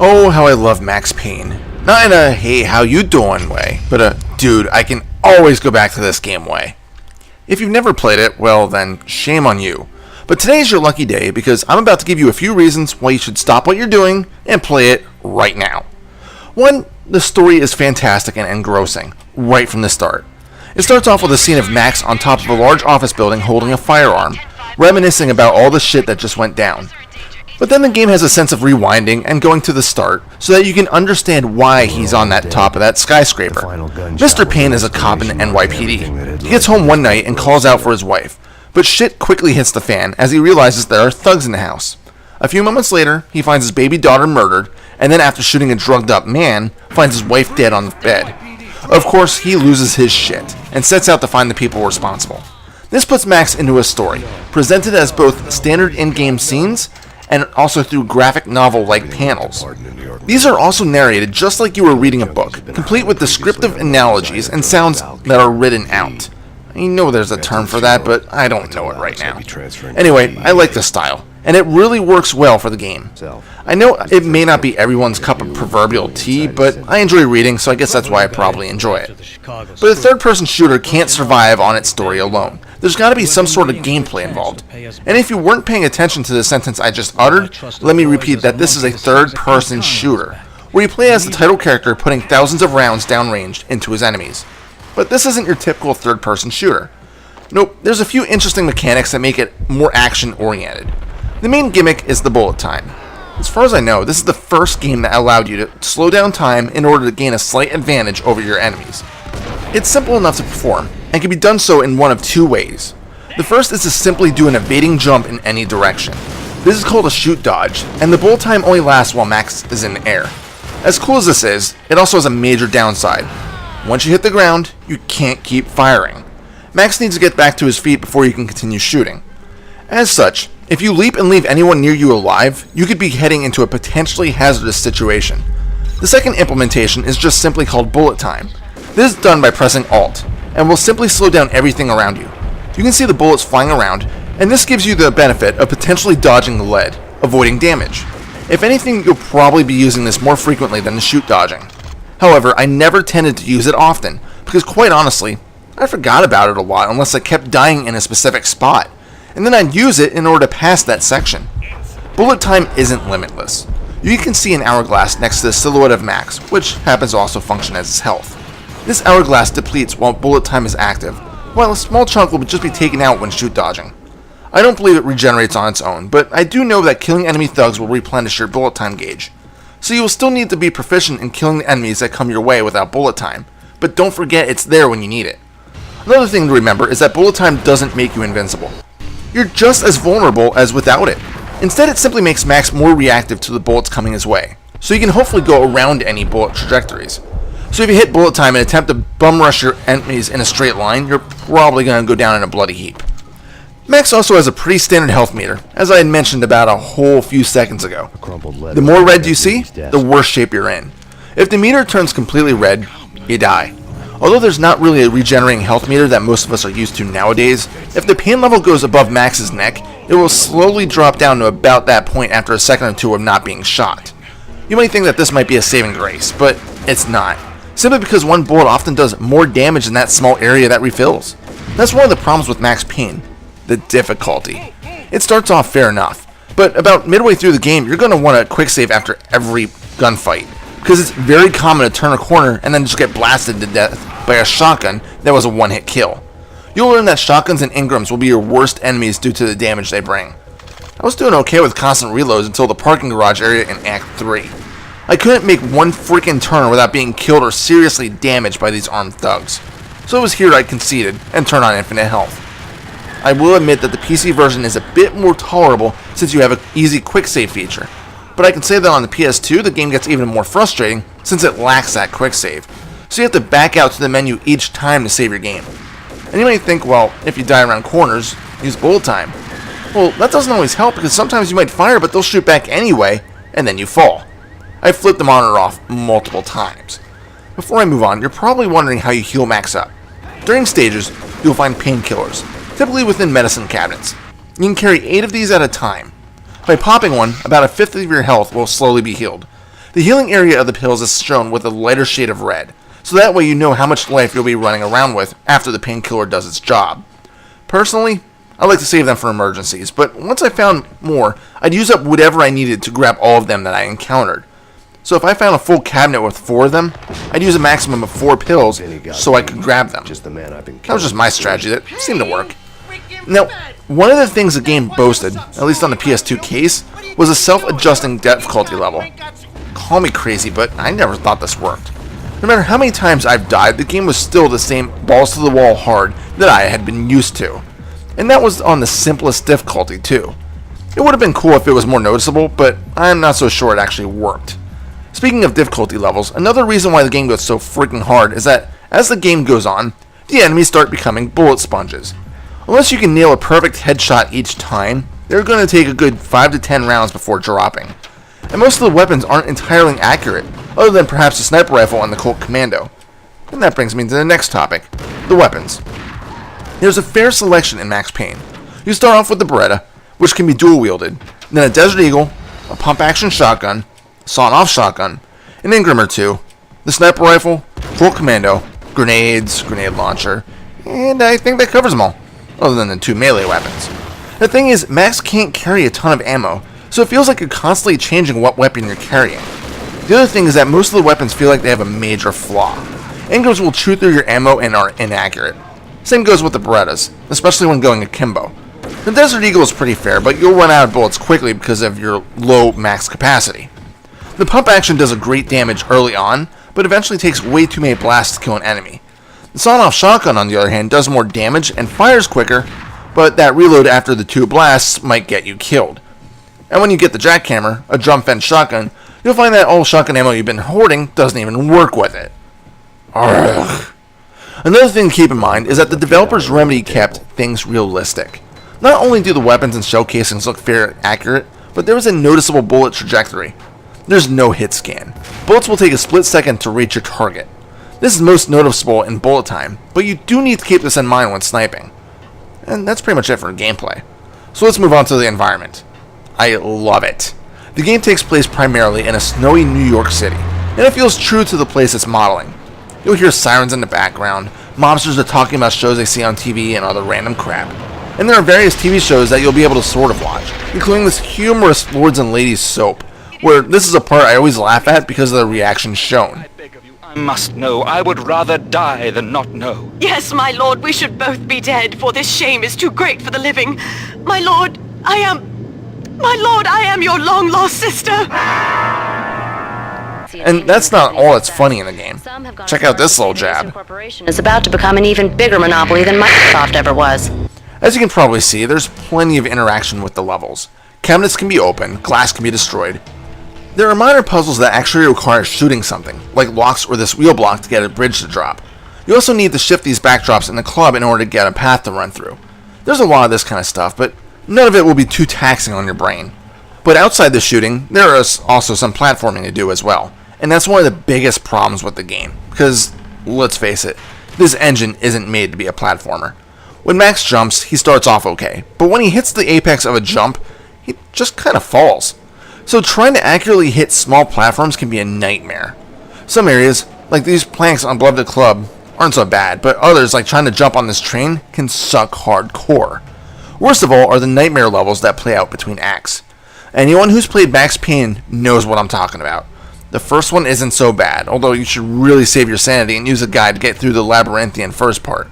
Oh, how I love Max Payne. Not in a, hey, how you doing way, but a, dude, I can always go back to this game way. If you've never played it, well then, shame on you. But today's your lucky day because I'm about to give you a few reasons why you should stop what you're doing and play it right now. One, the story is fantastic and engrossing, right from the start. It starts off with a scene of Max on top of a large office building holding a firearm, reminiscing about all the shit that just went down. But then the game has a sense of rewinding and going to the start so that you can understand why he's on that top of that skyscraper. Mr. Payne is a cop in the NYPD. He gets home one night and calls out for his wife, but shit quickly hits the fan as he realizes there are thugs in the house. A few moments later, he finds his baby daughter murdered, and then after shooting a drugged up man, finds his wife dead on the bed. Of course, he loses his shit and sets out to find the people responsible. This puts Max into a story, presented as both standard in-game scenes and also through graphic novel-like panels. These are also narrated just like you were reading a book, complete with descriptive analogies and sounds that are written out. I know there's a term for that, but I don't know it right now. Anyway, I like the style, and it really works well for the game. I know it may not be everyone's cup of proverbial tea, but I enjoy reading, so I guess that's why I probably enjoy it. But a third-person shooter can't survive on its story alone. There's got to be some sort of gameplay involved. And if you weren't paying attention to the sentence I just uttered, let me repeat that this is a third-person shooter, where you play as the title character putting thousands of rounds downrange into his enemies. But this isn't your typical third-person shooter. Nope, there's a few interesting mechanics that make it more action-oriented. The main gimmick is the bullet time. As far as I know, this is the first game that allowed you to slow down time in order to gain a slight advantage over your enemies. It's simple enough to perform, and can be done so in one of two ways. The first is to simply do an evading jump in any direction. This is called a shoot dodge, and the bullet time only lasts while Max is in the air. As cool as this is, it also has a major downside. Once you hit the ground, you can't keep firing. Max needs to get back to his feet before you can continue shooting. As such, if you leap and leave anyone near you alive, you could be heading into a potentially hazardous situation. The second implementation is just simply called bullet time. This is done by pressing Alt, and will simply slow down everything around you. You can see the bullets flying around, and this gives you the benefit of potentially dodging the lead, avoiding damage. If anything, you'll probably be using this more frequently than the shoot dodging. However, I never tended to use it often, because quite honestly, I forgot about it a lot unless I kept dying in a specific spot, and then I'd use it in order to pass that section. Bullet time isn't limitless. You can see an hourglass next to the silhouette of Max, which happens to also function as his health. This hourglass depletes while bullet time is active, while a small chunk will just be taken out when shoot dodging. I don't believe it regenerates on its own, but I do know that killing enemy thugs will replenish your bullet time gauge. So you will still need to be proficient in killing the enemies that come your way without bullet time, but don't forget it's there when you need it. Another thing to remember is that bullet time doesn't make you invincible. You're just as vulnerable as without it. Instead, it simply makes Max more reactive to the bullets coming his way, so you can hopefully go around any bullet trajectories. So if you hit bullet time and attempt to bum rush your enemies in a straight line, you're probably going to go down in a bloody heap. Max also has a pretty standard health meter, as I had mentioned about a whole few seconds ago. The more red you see, the worse shape you're in. If the meter turns completely red, you die. Although there's not really a regenerating health meter that most of us are used to nowadays, if the pain level goes above Max's neck, it will slowly drop down to about that point after a second or two of not being shot. You might think that this might be a saving grace, but it's not. Simply because one bullet often does more damage in that small area that refills. That's one of the problems with Max Payne, the difficulty. It starts off fair enough, but about midway through the game you're going to want a quick save after every gunfight, because it's very common to turn a corner and then just get blasted to death by a shotgun that was a one-hit kill. you'll learn that shotguns and Ingrams will be your worst enemies due to the damage they bring. I was doing okay with constant reloads until the parking garage area in Act 3. I couldn't make one freaking turn without being killed or seriously damaged by these armed thugs. So it was here I conceded and turned on infinite health. I will admit that the PC version is a bit more tolerable since you have an easy quick save feature, but I can say that on the PS2 the game gets even more frustrating since it lacks that quick save, so you have to back out to the menu each time to save your game. And you might think, well, if you die around corners, use bullet time. Well, that doesn't always help because sometimes you might fire but they'll shoot back anyway, and then you fall. I've flipped the monitor off multiple times. Before I move on, you're probably wondering how you heal max up. During stages, you'll find painkillers, typically within medicine cabinets. You can carry 8 of these at a time. By popping one, about a fifth of your health will slowly be healed. The healing area of the pills is shown with a lighter shade of red, so that way you know how much life you'll be running around with after the painkiller does its job. Personally, I like to save them for emergencies, but once I found more, I'd use up whatever I needed to grab all of them that I encountered. So if I found a full cabinet with 4 of them, I'd use a maximum of 4 pills so I could grab them. That was just my strategy that seemed to work. Now, one of the things the game boasted, at least on the PS2 case, was a self-adjusting difficulty level. Call me crazy, but I never thought this worked. No matter how many times I've died, the game was still the same balls-to-the-wall hard that I had been used to. And that was on the simplest difficulty, too. It would have been cool if it was more noticeable, but I'm not so sure it actually worked. Speaking of difficulty levels, another reason why the game goes so freaking hard is that as the game goes on, the enemies start becoming bullet sponges. Unless you can nail a perfect headshot each time, they're going to take a good 5 to 10 rounds before dropping. And most of the weapons aren't entirely accurate, other than perhaps the sniper rifle and the Colt Commando. And that brings me to the next topic, the weapons. There's a fair selection in Max Payne. You start off with the Beretta, which can be dual-wielded, then a Desert Eagle, a pump-action shotgun, sawn-off shotgun, an Ingram or 2, the sniper rifle, Colt Commando, grenades, grenade launcher, and I think that covers them all, other than the 2 melee weapons. The thing is, Max can't carry a ton of ammo, so it feels like you're constantly changing what weapon you're carrying. The other thing is that most of the weapons feel like they have a major flaw. Ingrams will chew through your ammo and are inaccurate. Same goes with the Berettas, especially when going akimbo. The Desert Eagle is pretty fair, but you'll run out of bullets quickly because of your low max capacity. The pump action does a great damage early on, but eventually takes way too many blasts to kill an enemy. The sawn-off shotgun, on the other hand, does more damage and fires quicker, but that reload after the 2 blasts might get you killed. And when you get the jackhammer, a drum fence shotgun, you'll find that all shotgun ammo you've been hoarding doesn't even work with it. Urgh. Another thing to keep in mind is that the developers Remedy kept things realistic. Not only do the weapons and shell casings look fairly accurate, but there is a noticeable bullet trajectory. There's no hit scan. Bullets will take a split second to reach your target. This is most noticeable in bullet time, but you do need to keep this in mind when sniping. And that's pretty much it for gameplay. So let's move on to the environment. I love it. The game takes place primarily in a snowy New York City, and it feels true to the place it's modeling. You'll hear sirens in the background, mobsters are talking about shows they see on TV and other random crap. And there are various TV shows that you'll be able to sort of watch, including this humorous Lords and Ladies soap, where this is a part I always laugh at because of the reactions shown. I must know. I would rather die than not know. Yes, my lord, we should both be dead, for this shame is too great for the living. My lord, I am your long-lost sister. And that's not all that's funny in the game. Check out this little jab. Corporation is about to become an even bigger monopoly than Microsoft ever was. As you can probably see, there's plenty of interaction with the levels. Cabinets can be opened, glass can be destroyed. There are minor puzzles that actually require shooting something, like locks or this wheel block to get a bridge to drop. You also need to shift these backdrops in the club in order to get a path to run through. There's a lot of this kind of stuff, but none of it will be too taxing on your brain. But outside the shooting, there is also some platforming to do as well. And that's one of the biggest problems with the game, because, let's face it, this engine isn't made to be a platformer. When Max jumps, he starts off okay, but when he hits the apex of a jump, he just kind of falls. So trying to accurately hit small platforms can be a nightmare. Some areas, like these planks on Beloved Club, aren't so bad, but others, like trying to jump on this train, can suck hardcore. Worst of all are the nightmare levels that play out between acts. Anyone who's played Max Payne knows what I'm talking about. The first one isn't so bad, although you should really save your sanity and use a guide to get through the labyrinthian first part.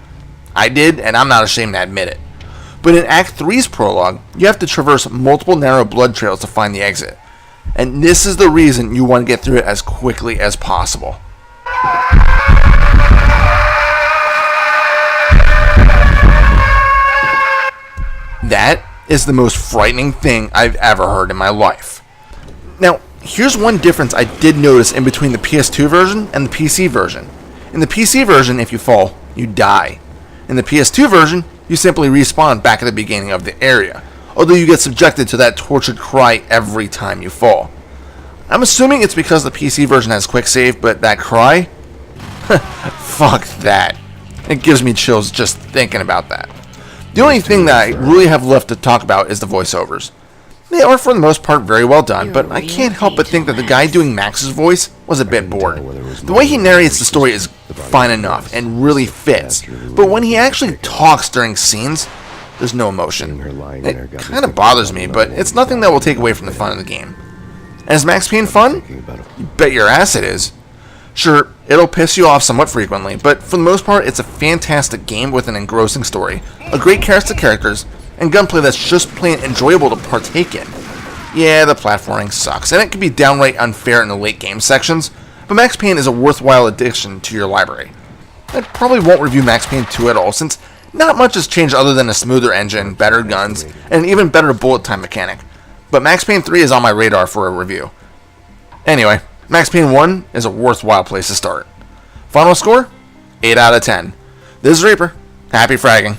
I did, and I'm not ashamed to admit it. But in Act 3's prologue, you have to traverse multiple narrow blood trails to find the exit. And this is the reason you want to get through it as quickly as possible. That is the most frightening thing I've ever heard in my life. Now, here's one difference I did notice in between the PS2 version and the PC version. In the PC version, if you fall, you die. In the PS2 version, you simply respawn back at the beginning of the area, although you get subjected to that tortured cry every time you fall. I'm assuming it's because the PC version has quick save, but that cry? Fuck that. It gives me chills just thinking about that. The only thing that I really have left to talk about is the voiceovers. They are for the most part very well done, but I can't help but think that the guy doing Max's voice was a bit bored. The way he narrates the story is fine enough and really fits, but when he actually talks during scenes, there's no emotion. It kind of bothers me, but it's nothing that will take away from the fun of the game. And is Max Payne fun? You bet your ass it is. Sure, it'll piss you off somewhat frequently, but for the most part, it's a fantastic game with an engrossing story, a great cast of characters, and gunplay that's just plain enjoyable to partake in. Yeah, the platforming sucks, and it can be downright unfair in the late game sections, but Max Payne is a worthwhile addition to your library. I probably won't review Max Payne 2 at all, since not much has changed other than a smoother engine, better guns, and an even better bullet time mechanic. But Max Payne 3 is on my radar for a review. Anyway, Max Payne 1 is a worthwhile place to start. Final score? 8 out of 10. This is Reaper. Happy fragging.